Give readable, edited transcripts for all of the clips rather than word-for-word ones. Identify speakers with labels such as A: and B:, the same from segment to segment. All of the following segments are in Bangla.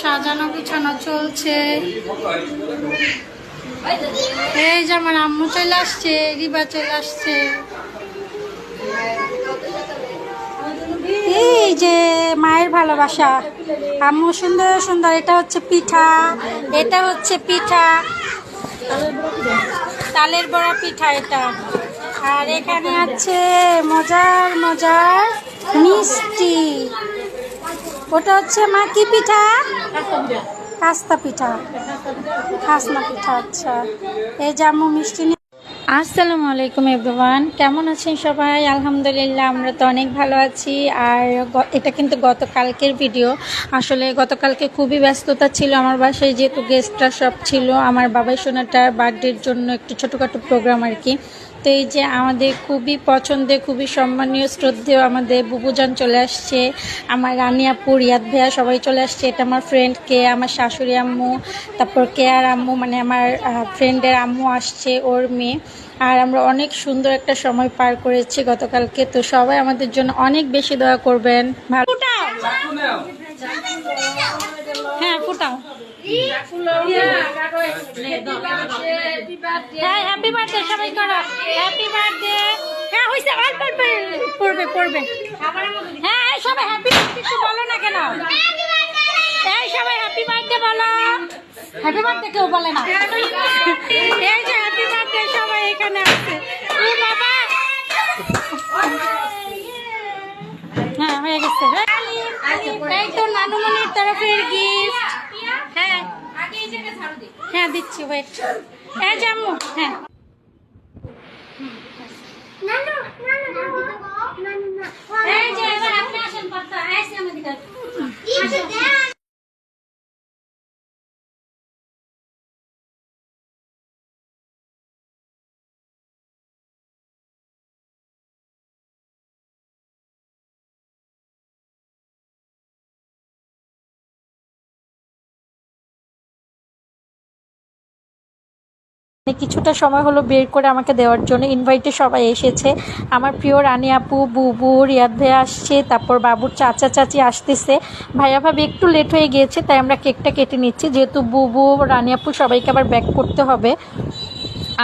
A: সাজানো বিছানো চলছে। এই যে আমার আম্মু চলে আসছে, রিবা চলে আসছে। এই যে মায়ের ভালোবাসা, আম্মু সুন্দর সুন্দর। এটা হচ্ছে পিঠা, এটা হচ্ছে পিঠা, তালের বড়া পিঠা এটা। আর এখানে আছে মজার মজার মিষ্টি। ওটা হচ্ছে মা কি পিঠা? খাস্তা পিঠা, খাসনা পিঠা। আচ্ছা, এই যে আম্মু মিষ্টি। আসসালামু আলাইকুম এভরিওয়ান, কেমন আছেন সবাই? আলহামদুলিল্লাহ, আমরা তো অনেক ভালো আছি। আর এটা কিন্তু গতকালকের ভিডিও। আসলে গতকালকে খুবই ব্যস্ততা ছিল আমার বাসায়, যেহেতু গেস্টরা সব ছিল। আমার বাবাই সোনাটার বার্থডের জন্য একটু ছোটোখাটো প্রোগ্রাম আর কি। তো এই যে আমাদের খুবই পছন্দের, খুবই সম্মানীয়, শ্রদ্ধেয় আমাদের বুবুজান চলে আসছে, আমার রানী আপু, রিয়াদ ভাইয়া সবাই চলে আসছে। এটা আমার ফ্রেন্ড কে, আমার শাশুড়ি আম্মু, তারপর কেয়ার আম্মু, মানে আমার ফ্রেন্ডের আম্মু আসছে, ওর মেয়ে। আর আমরা অনেক সুন্দর একটা সময় পার করেছি গতকালকে। তো সবাই আমাদের জন্য অনেক বেশি দোয়া করবেন। ভালো হ্যাঁ, ফুটাও। হ্যাঁ, হ্যাপি বার্থডে সবাই করো, হ্যাপি বার্থডে। হ্যাঁ হইছে, অল্প অল্প পড়বে পড়বে। হ্যাঁ সবাই হ্যাপি বার্থডে একটু বলো না কেন? এই সবাই হ্যাপি বার্থডে বলো। হ্যাপি বার্থডে কেউ বলে না। এই যে হ্যাপি বার্থডে সবাই এখানে আছে। ও বাবা, হ্যাঁ হয়ে গেছে। এই তো নানুমনির তরফের গিফট। হ্যাঁ হ্যাঁ দিচ্ছি, ওয়েট। এই যে আম্মু, হ্যাঁ এই যে এবার আপনি আসেন, পাতা আইসে আমাদের কাছে। কিছুটা সময় হলো বের করে আমাকে দেওয়ার জন্য। ইনভাইটে সবাই এসেছে, আমার প্রিয় রানী আপু, বুবু, রিয়াদ ভাইয়া আসছে, তারপর বাবুর চাচা চাচি আসতেছে। ভাইয়া ভাবি একটু লেট হয়ে গিয়েছে, তাই আমরা কেকটা কেটে নিচ্ছি, যেহেতু বুবু, রানী আপু সবাইকে আবার ব্যাক করতে হবে।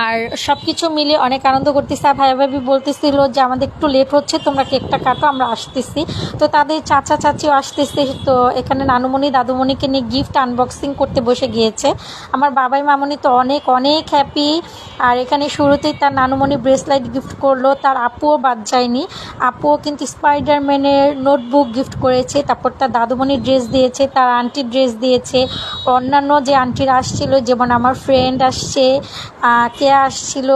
A: আর সব কিছু মিলে অনেক আনন্দ করতেছে। আর ভাইয়া ভাবি বলতেছিল যে আমাদের একটু লেট হচ্ছে, তোমরা কেকটা কাটো, আমরা আসতেছি। তো তাদের চাচা চাচিও আসতেছে। তো এখানে নানুমণি দাদুমণিকে নিয়ে গিফট আনবক্সিং করতে বসে গিয়েছে। আমার বাবাই মামনি তো অনেক অনেক হ্যাপি। আর এখানে শুরুতেই তার নানুমণি ব্রেসলাইট গিফট করলো, তার আপুও বাদ যায়নি। আপুও কিন্তু স্পাইডারম্যানের নোটবুক গিফট করেছে, তারপর তার দাদুমণির ড্রেস দিয়েছে, তার আন্টির ড্রেস দিয়েছে। অন্যান্য যে আন্টিরা আসছিল, যেমন আমার ফ্রেন্ড আসছে, কে আসছিল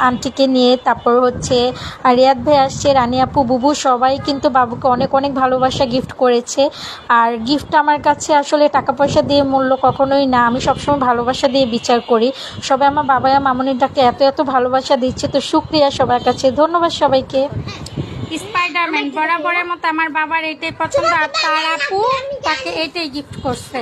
A: আন্টিকে নিয়ে, তারপর হচ্ছে রিয়াদ ভাই আসছে, রানী আপু, বুবু, সবাই কিন্তু বাবুকে অনেক অনেক ভালোবাসা গিফট করেছে। আর গিফট আমার কাছে আসলে টাকা পয়সা দিয়ে মূল্য কখনোই না, আমি সবসময় ভালোবাসা দিয়ে বিচার করি। সবাই আমার বাবায়া মামনিটাকে এত এত ভালোবাসা দিচ্ছে, তো শুক্রিয়া সবার কাছে, ধন্যবাদ সবাইকে। স্পাইডারম্যান বরাবরের মতো আমার বাবার এইটাই পছন্দ, আর তার আপু তাকে এইটাই গিফট করছে।